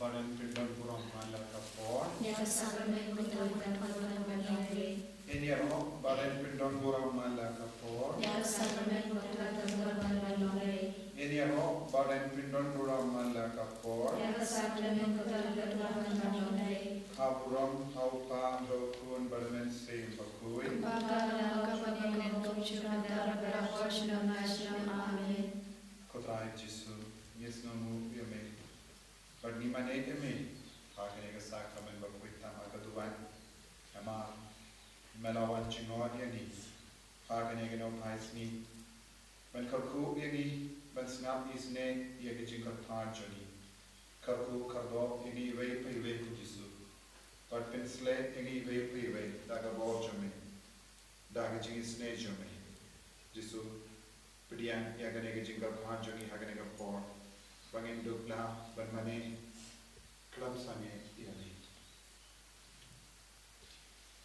Badan pindang kurang malak kapor. Yang sahaja betul dan paduan bernyanyi. Ini aro badan pindang kurang malak kapor. Yang sahaja betul dan paduan bernyanyi. Ini aro badan pindang kurang malak kapor. Yang sahaja betul dan paduan bernyanyi. Hapuram haupa rokun bermen sem bakui. Bapa kapanen kumcuna darah berafos namasam amin. Kotrai Jesu Yesnamu yame. Bagi mana yame. Hakene ke sakramen bakui tama keduan. Ama melawan cingor yani. Hakene ke nom haisni. Ben kaku yani ben snap isne ye ke cingor tarjoni. Kaku kardo yani wei pai wei ku Jesu. But pensle ini wei daga borjame daga jingis ne jame Jesu pediang ya gane ke jingga khan jangi hagane ka por bangin dukla ban mane klam sange yani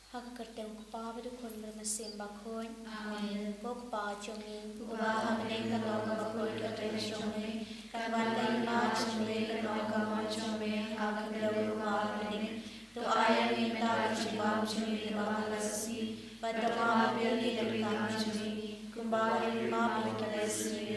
Hak kerteng kupa bedu kon bermesim bakon Amin. Kok pa jongi Ubah hamne kalau bakul kerteng shome kawan lima shome kalau shome hak kerteng ubah तो आया निता शिवाम चुनी बालसी बदमा बेली लड़का चुनी कुंभारी माँ बिकले सुनी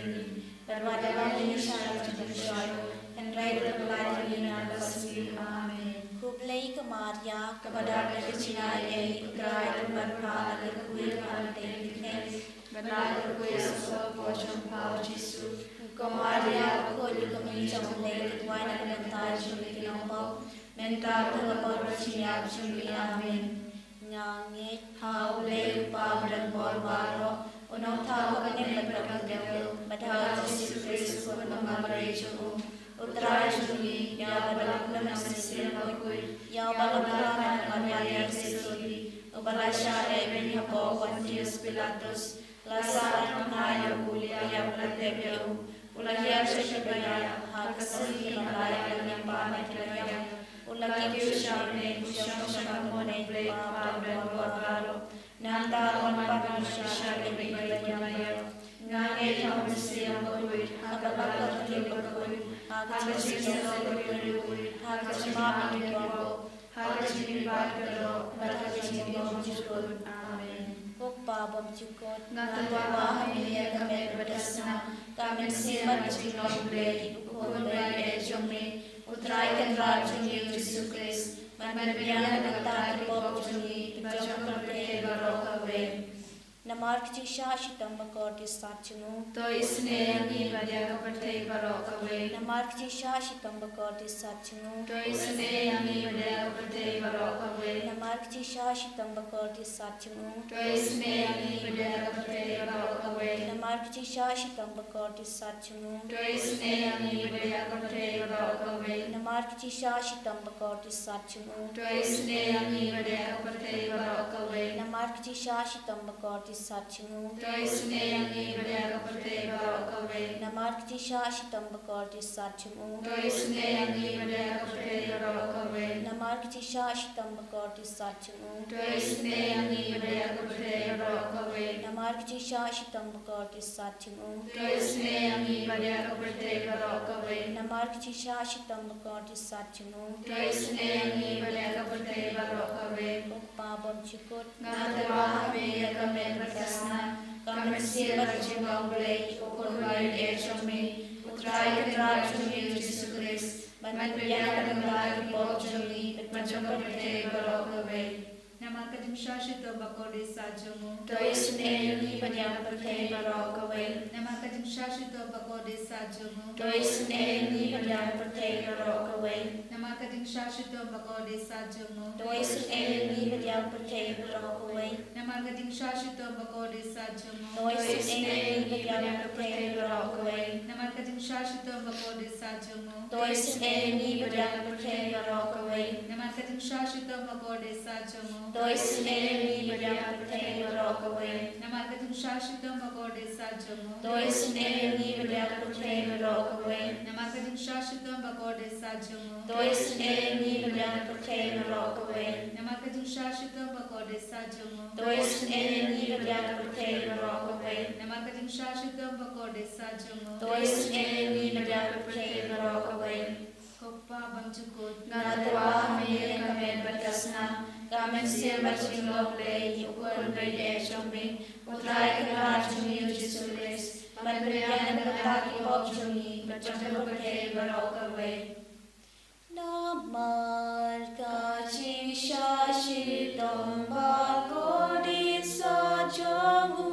परवादेवा निशान चुनिशायो एंड्राइड बलारी नालसी आमेन Kublai kemaria kepada kecina ei utrai berhala kuil ante dikhen benar kuil so pochon pau jisu kemaria ko di kami chamle tuan mentar chuli kinambau mentar terlebor bersiap cumi amin nyange hau le upah dan bol baro unong tahu kening berkagel padahal Yesus Kristus pun mengamari cukup utrai cumi ya berlaku nasir bakui ya balapana Maria Sesuli ubalasya eben hapo Pontius Pilatus lasara menaya kulia yang meletebeu ulahia syabaya hakasih malaya yang pamat kelaya ulagi usyamne usyam shakamone pa baro nanda on pamasya shabe bayamaya ngange hamsiya bakui hakabaka bakui hakasih bakui hakasih bakui Hajimi bakaro, hajimi bomjukut, amin. Kok bom cukot Ngatawa hamiya kami berdasna, kami simat jinong blei, ukon blei ejome, utrai kendra juni Yesus Kristus, manbiyan nagtari bom juni, bajong kerte barokawe. Namark jisha shitam bakor di satchunu To isne yangi badya kaparte barokawe. Namark jisha shitam bakor di satchunu To isne yangi badya kaparte barokawe. Namark jisha shitam bakor di satchunu To isne yangi badya kaparte barokawe. Namark jisha shitam bakor di satchunu To isne yangi badya kaparte barokawe. Namark jisha shitam bakor di satchunu To isne yangi badya kaparte barokawe. Namark jisha shitam bakor di satchunu To isne yangi badya kaparte barokawe. Namark jisha shitam bakor di satchunu To isne yangi badya kaparte barokawe. Namark jisha shitam bakor di satchunu To isne yangi badya kaparte barokawe. Namark jisha shitam bakor di satchunu To isne yangi badya kaparte barokawe. Namark jisha shitam bakor di satchunu To isne yangi badya kaparte barokawe. Kok bom cukot Ngatawa hamiya kami berdasna, kami sibat jingong blei, ukon blei ejome, utrai kendra juni Yesus Kristus, manbiyan nagtari bom juni, bajong kerte barokawe. Nama kadim shashito bakode sajomu. To isne yangi badya kaparte barokawe. Nama kadim shashito bakode sajomu. To isne yangi badya kaparte barokawe. Nama kadim shashito bakode sajomu. To isne yangi badya kaparte barokawe. Nama kadim shashito bakode sajomu. To isne yangi badya kaparte barokawe. Nama kadim shashito bakode sajomu. To isne yangi badya kaparte barokawe. Nama kadim shashito bakode sajomu. To isne yangi badya kaparte barokawe. Nama kadim shashito bakode sajomu. To isne yangi badya kaparte barokawe. Nama kadim shashito bakode sajomu. To isne yangi badya kaparte barokawe. Nama kadim shashito bakode sajomu. To isne yangi badya kaparte barokawe. Nama kadim shashito bakode sajomu. To isne yangi badya kaparte barokawe. Koppa pamchukut. Ngatawa kami kami batasna, kami siya bachinglok lay, ukol bay echombi, utray karat chumi ujisulis, madbiryan kataki pop chumi, bachakapake barokaway. Namar kaching shashitam bhagodi sajamu,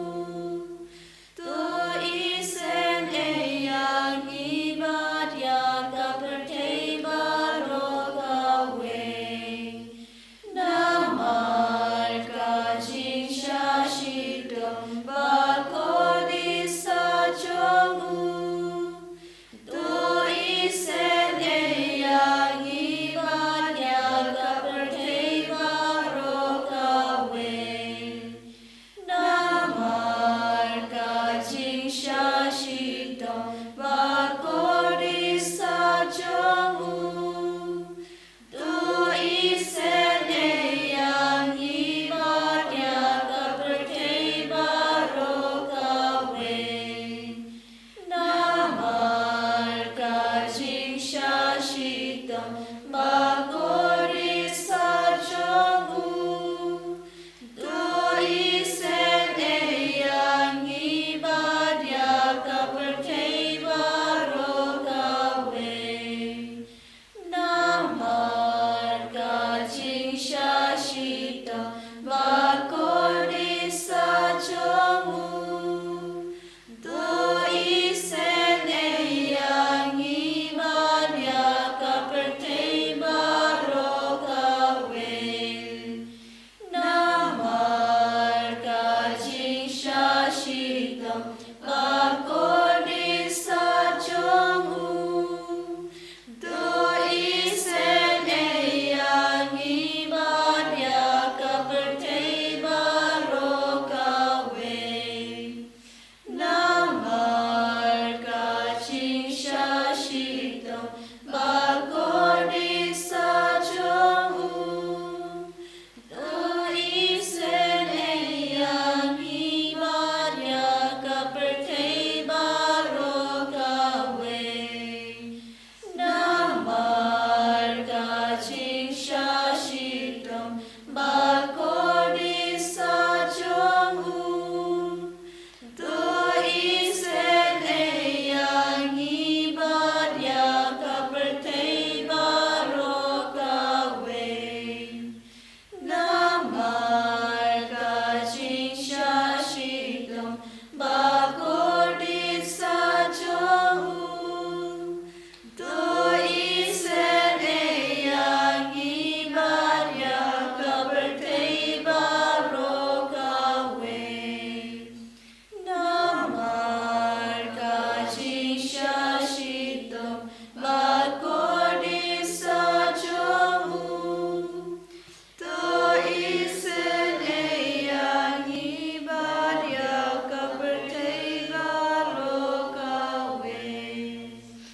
tu isen eyang ibad yaga pertei barokawe. Namar kaching shashitam bhagodi sajamu, tu isen eyang ibad yaga pertei barokawe. Namar kaching shashitam bhagodi sajamu, tu isen eyang ibad yaga pertei barokawe. Namar kaching shashitam bhagodi sajamu, tu isen eyang ibad yaga pertei barokawe. Namar kaching shashitam bhagodi sajamu, tu isen eyang ibad yaga pertei barokawe. Namar kaching shashitam bhagodi sajamu, tu isen eyang ibad yaga pertei barokawe. Namar kaching shashitam bhagodi sajamu, tu isen eyang ibad yaga pertei barokawe. Namar kaching shashitam bhagodi sajamu, tu isen eyang ibad yaga pertei barokawe. Namar kaching shashitam bhagodi sajamu, tu isen eyang ibad yaga pertei barokawe. Namar kaching shashitam bhagodi sajamu, tu isen eyang ibad yaga pertei barokawe.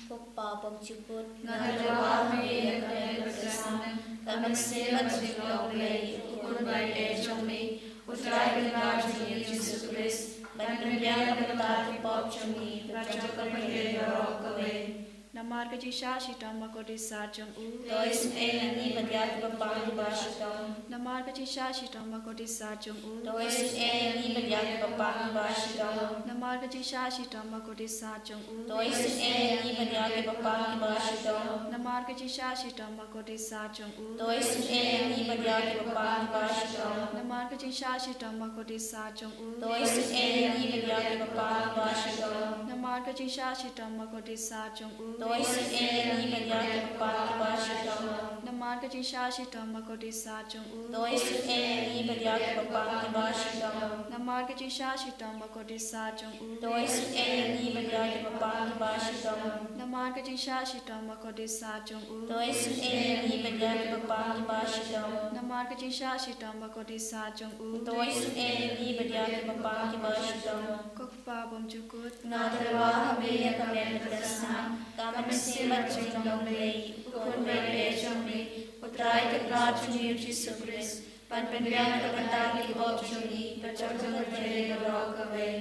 Pagpa pamchukut. Ngatawa kami kami batasna, kami siya bachinglok lay, ukol bay echombi, utray karat chumi ujisulis, madbiryan kataki pop chumi, bachakapake barokaway. Namar kaching shashitam bhagodi sajamu, Tu isen eyang ibad yaga pertei barokawe. Namar kaching shashitam bhagodi sajamu, Tu isen eyang ibad yaga pertei barokawe. Namar kaching shashitam bhagodi sajamu, Tu isen eyang ibad yaga pertei barokawe. Namar kaching shashitam bhagodi sajamu, Tu isen eyang ibad yaga pertei barokawe. Namar kaching shashitam bhagodi sajamu, Tu isen eyang ibad yaga pertei barokawe. Namar kaching shashitam bhagodi sajamu, Tu isen eyang ibad yaga pertei barokawe. Namar kaching shashitam bhagodi sajamu, Tu isen eyang ibad yaga pertei barokawe. Namar kaching shashitam bhagodi sajamu, Tu isen eyang ibad yaga pertei barokawe. Namar kaching shashitam bhagodi sajamu, Tu isen eyang ibad yaga pertei barokawe. Namar kaching shashitam bhagodi sajamu, Tu isen eyang ibad yaga pertei barokawe. Pagpa pamchukut. Ngatawa kami kami batasna, kami siya bachinglok lay, ukol bay echombi, utray karat chumi ujisulis, madbiryan kataki pop chumi, bachakapake barokaway.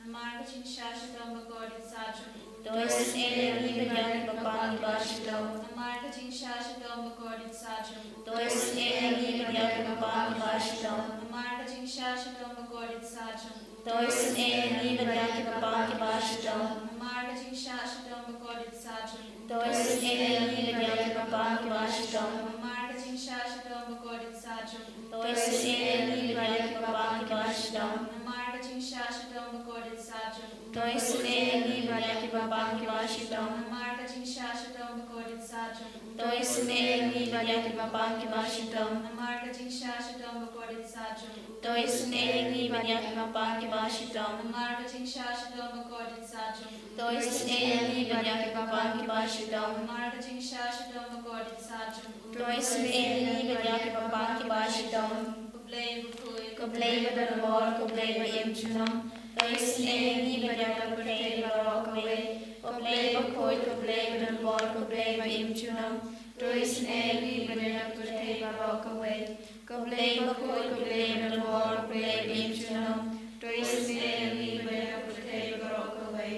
Namar kaching shashitam bhagodi sajamu, Toisin eli banyaki babangi bashito. Amarga jing shashito bakordit sajum. Toisin eli banyaki babangi bashito. Amarga jing shashito bakordit sajum. Toisin eli banyaki babangi bashito. Amarga jing shashito bakordit sajum. Toisin eli banyaki babangi bashito. Amarga jing shashito bakordit sajum. Toisin eli banyaki babangi bashito. Amarga jing shashito bakordit sajum. Toisin eli banyaki babangi bashito. Amarga jing shashito bakordit sajum. Toisin eli banyaki babangi bashito. Amarga jing shashito bakordit sajum. Toisin eli banyaki babangi bashito. Amarga jing shashito bakordit sajum. Toisin eli banyaki babangi bashito. Amarga jing shashito bakordit sajum. Toisin eli banyaki babangi bashito. Kublay bukui. Kublay badarwar kublay ba imchunam. Toisin eli banyaki kublay barawakawe. Kublay bakoi kublay badarwar kublay ba imchunam. Toisin eli banyaki kublay barawakawe. Kublay bakoi kublay badarwar kublay ba imchunam. Toisin eli banyaki kublay barawakawe.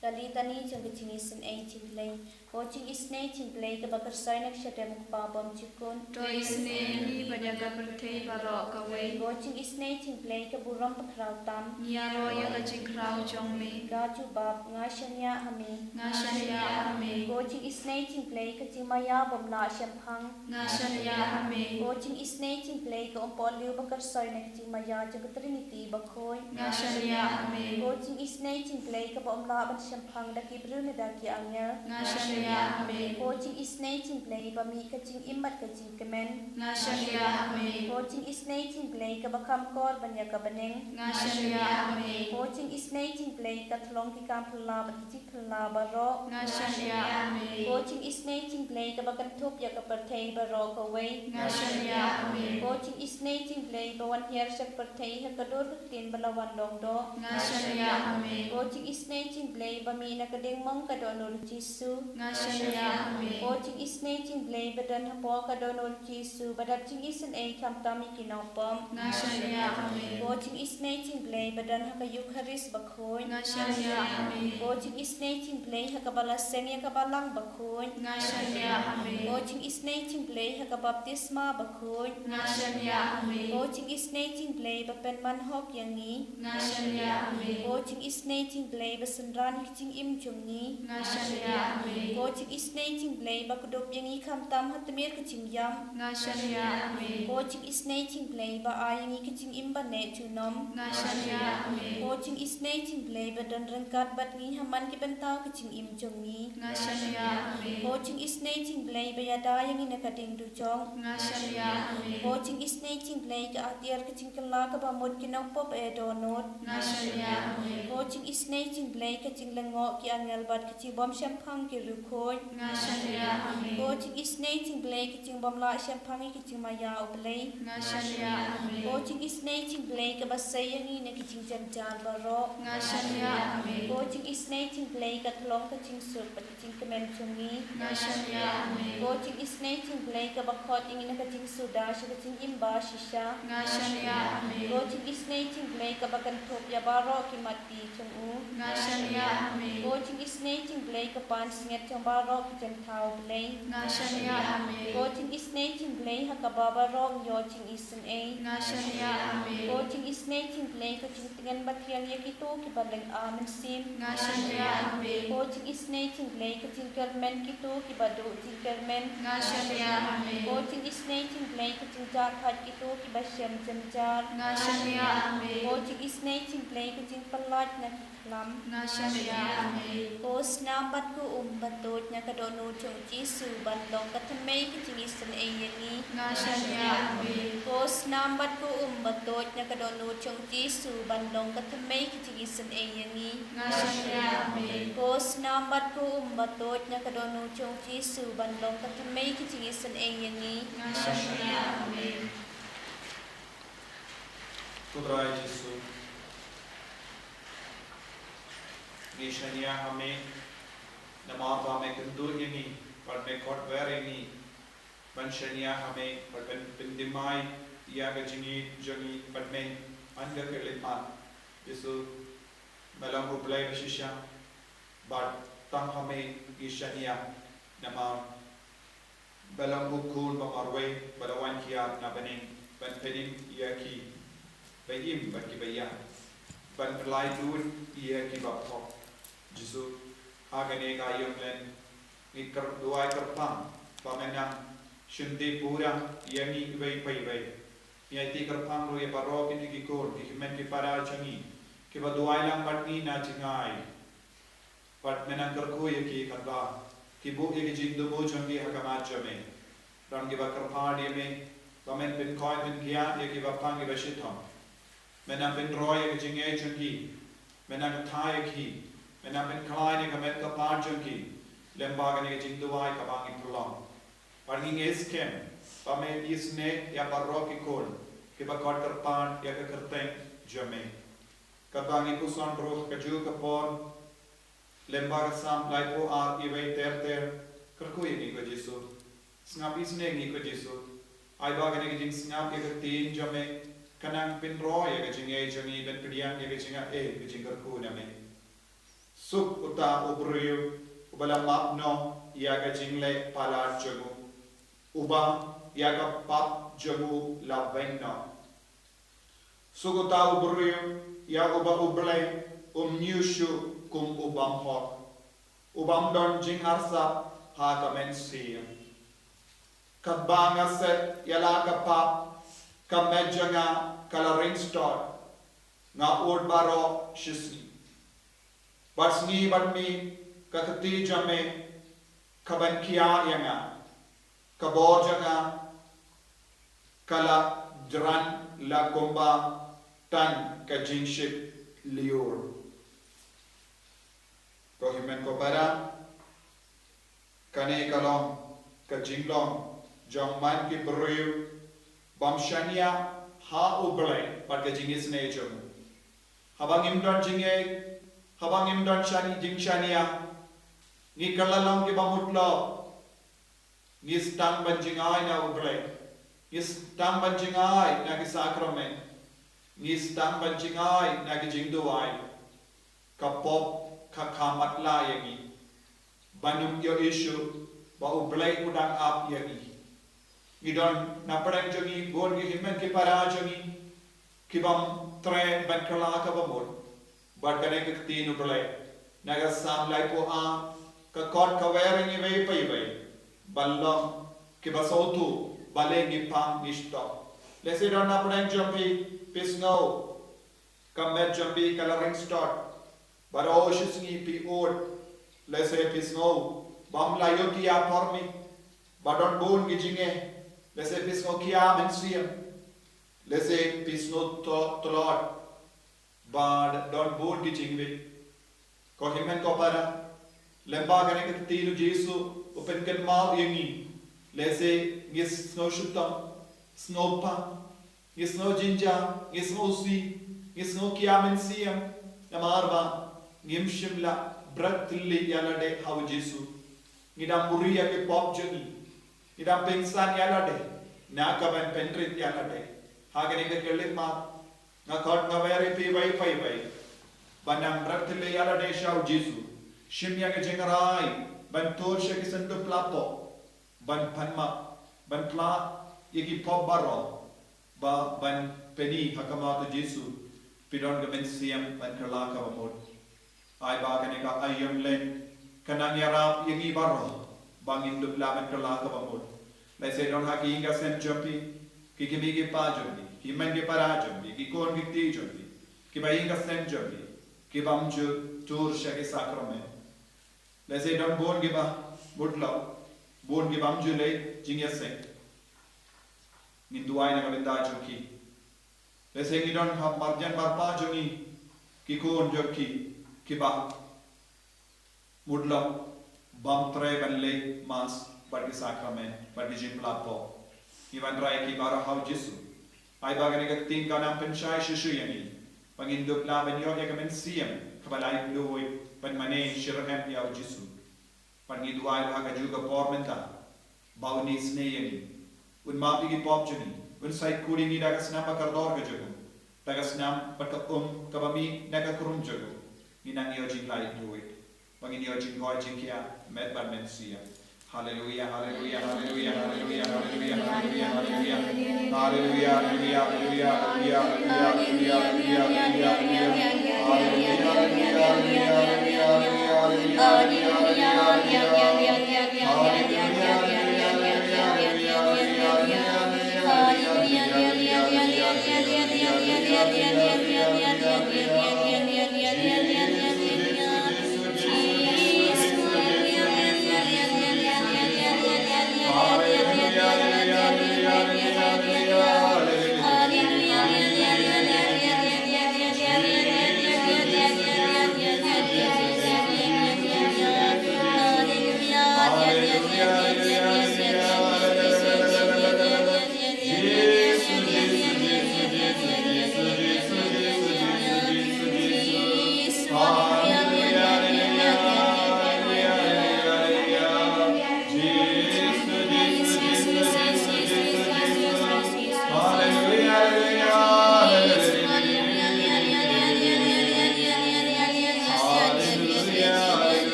Kalitani jangkicing isen ay cingklay. Coaching isnay cingklay kabakar saynak syadam kupabam cikun. Toisin eli banyaki kublay barawakawe. Coaching isnay cingklay kaburam pakrautam. Nyaro yang kajingrau jongme. Gaju bab ngashanya hami. Ngasanya ame. Coaching isnay cingklay kacing maya bomla syampang. Ngasanya ame. Coaching isnay cingklay ka umpol liu bakar saynak kacing maya jaga trinity bakhoy. Ngasanya ame. Coaching isnay cingklay ka bomla ban syampang daki brune daki angel. Ngasanya ame. Coaching isnay cingklay bami kacing imat kacing kemen. Ngasanya ame. Coaching isnay cingklay ka bakam kor banya ka beneng. Ngasanya ame. Coaching isnay cingklay ka thlong ki kam phla ba ki phla baro. Ngasanya ame. Coaching isnay cingklay ka bakan thup ya ka perthei baro ka wei. Ngasanya ame. Coaching isnay cingklay bawan hiar sak perthei ha ka dor tin balawan dong do. Ngasanya ame. Coaching isnay cingklay bami na ka ding mong ka do nur jisu. Ngasanya ame. Coaching isnay cingklay badan ha po ka do nur jisu badap cing isen ay kam tami kinopom. Ngasanya ame. Coaching isnay cingklay badan ha ka yukharis bakhoy. Ngasanya ame. Coaching isnay cingklay ha ka balaseng ya ka balang bakhoy. Ngasanya ame. Coaching isnay cingklay ha ka baptisma bakhoy. Ngasanya ame. Coaching isnay cingklay bapen manhok yangi. Ngasanya ame. Coaching isnay cingklay basenran kicing im jungi. Ngasanya ame. Coaching isnay cingklay bakudop yangi kam tam hatmir kicing yam. Ngasanya ame. Coaching isnay cingklay ba ayangi kicing im bane chunom. Ngasanya ame. Coaching isnay cingklay badan rengkat bat ngi haman ki bentau kicing im jungi. Ngasanya ame. Coaching isnay cingklay bayada yangi nakading ducong. Ngasanya ame. Coaching isnay cingklay ka atiar kicing kala ka bamod kinopop e donot. Ngasanya ame. Coaching isnay cingklay kicing lengo ki angel bat kicing bom syampang ki rukhoy. Ngasanya ame. Coaching isnay cingklay kicing bom la syampang kicing maya ublay. Ngasanya ame. Coaching isnay cingklay ka basay yangi na kicing janjan baro. Ngasanya ame. Coaching isnay cingklay ka thlong kicing sup pat kicing kemen chungi. Ngasanya ame. Coaching isnay cingklay ka bakhot ingi na kicing suda sya kicing imba shisha. Ngasanya ame. Coaching isnay cingklay ka bakan thop ya baro ki mati chungu. Ngasanya ame. Coaching isnay cingklay ka pan singet chang baro ki chang thau blay. Ngasanya ame. Coaching isnay cingklay ha ka babaro yo ching isen ay. Ngasanya ame. Coaching isnay cingklay ka ching tingan bathiang ya kito ki baleng amen sim. Ngasanya ame. Coaching isnay cingklay ka ching kermen kito ki badu ching kermen. Ngasanya ame. Coaching isnay cingklay ka ching jar phat kito ki basyam jar. Ngasanya ame. Coaching isnay cingklay ka ching palat na kiklam. Ngasanya ame. Coach nambat ko batut nya ka donu chung jisu bandong ka thamay ki ching isen ay yangi. Ngasanya ame. Coach nambat ko batut nya ka donu chung jisu bandong ka thamay ki ching isen ay yangi. Ngasanya ame. Coach nambat ko batut nya ka donu chung jisu bandong ka thamay ki ching isen ay yangi. Ngasanya ame. खुदाए यीशु निशनिया हमें नमाज़ हमें कंदू यनी पर में कोट वेरेनी बंशनिया हमें पर बिंदिमाई या गजनी जनी पर में अंदर के लिपान यीशु मलंग उपलय बशिशा but tang hame ishania nama balang bukun bamarwe balawan kia na bening ban pedim yaki bayim baki bayam ban kelai duit yaki bapok jisu agane kayum len ikar duai kerpang pamenang shundi pura yangi bay pay bay yati kerpang ro ye barok ini kikor kimen ki para changi ki baduai lang batni na chingai pat menang kerku yaki kata ki bu yaki jindu bu changi hakama chame ran ki bakar phadi me pamen pin koi pin kia yaki bapang ki bashitham menang pin roy yaki jingai changi menang thai ki menang pin klai ni kamet ka par changi lembaga ni jindu wai ka bangi pulang parking eskem pame isne ya parroki kol ke bakot kerpan ya ke kerteng jame kabangi kusan roh kaju kapon lembaga sam lai po ar iwe ter kerku ni ko jisu snap isne ni ko jisu ai baga ni jing snap ke tin jame kanang pin ro ya ke jing e jami ben pidian ya ke jinga e ke jing kerku na me suk uta ubriu ubala mapno ya ke jing le palar jago uba yaga pap jagu la venna sugota ubrio yaga ba uble nyushu kum ubam hot ubam don jing arsa ha ka mensia kabanga set yala ka pap ka mejanga kala ringstod nga ord baro shisni batsni batmi ka khati jame kaban kia yanga kabor jaga kala dran la komba tan ka jingship liur ko himen ko para kane kalong ka jinglong jongman ki briu bamshania ha uble par ka jingis ne jom habang imdon jinge habang imdon shani jingshania ni kalalang ki bamutlo Nis tang banjingai na ubre, nis tang banjingai na ki sakrament, nis tang banjingai na ki jingduai, kapop kakamat la yangi, banum yo issue ba uble udang ap yangi. Ngidon na parang jangi bon ki himen ki para jangi, ki bam tre ban kala ka bamod, bat kane ki tin uble, naga sam lai po a ka kot ka wering i vei pai vei. Ballam ke basotu balengi pang nishto lese don na prang jampi pisno kamet jampi coloring start baro shisni pi od lese pisno bam la yotia formi badon bon gijinge lese pisno kia mensiam lese pisno to lot bad don bon gijingwe ko himen ko para lemba gane ke tilu jesu open kan mal yangi lese ngis no shutam snopa ngis no jinja ngis no si ngis no kiamen siam namarba ngimshimla bratli yalade haw jesu ngidam buriya ke pop jani ngidam pensan yalade na kaban pentrit yalade hagane ke kelle ma na khot na vere pi vai pai vai banam bratli yalade shaw jesu shimya ke jengarai ban torsha ki sandu plapo ban panma ban pla yeki pop baro ba ban peni hakama to jesu pidon ga mensiam ban kala ka bamod ai ba kane ka ayam len kanang yarap yeki baro bangin du pla ban kala ka bamod lai se don haki inga sen jampi ki kimi ki pa jampi ki man ki para jampi ki kon ki ti jampi ki ba inga sen jampi ki bam ju torsha ki sakrament lese don bon giba mutlaw bon gibam jule jingyase ninduai na kabenda joki lese ngidon ha marjan marpa jongi ki kon joki kiba mutlaw bam tre banle mas bagi sakrament bagi jimplapo iwan rai ki bara haw jesu ai bagane ka ting kana penchai shishu yani pangindup la benyo ya kamen siam kabalai bloi pan mane shirhan ya jesu pangi duai ha ka juga pormenta bauni sneyani un mapi ki pop juni un sai kuri ni daga snam ka dor ga jogo daga snam pat ka kabami daga krum jogo ni nang yo jing lai bloi Bangin yo jing hoi jing kia met ban men sia. Hallelujah, hallelujah, hallelujah, hallelujah, hallelujah, hallelujah, hallelujah. Hallelujah, hallelujah, hallelujah, hallelujah, hallelujah,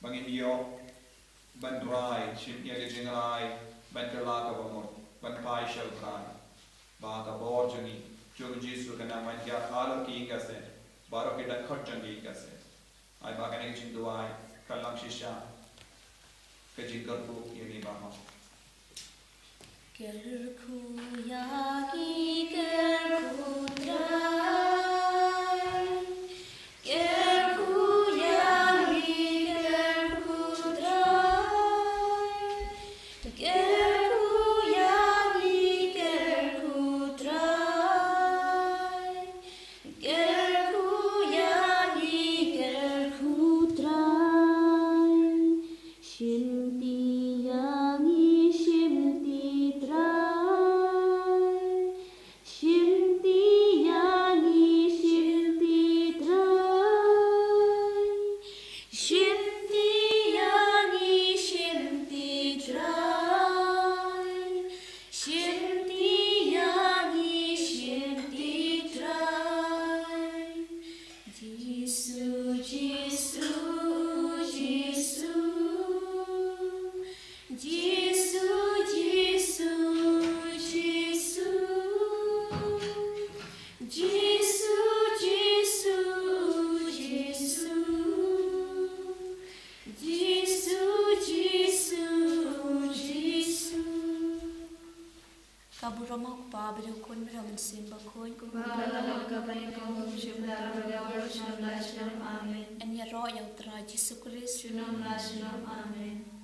Bangin yo ban rai chim ya ge jing rai ban ka la ka bamot ban pai shal khai ba ta bor jani jo Jesus ka nam ya ala ki ka se baro ke da khot jangi ka se ai ba ka ne jing duai kalam shisha ke jing kar ko ye ni ba ma Kerku yagi kerku drai. Amen.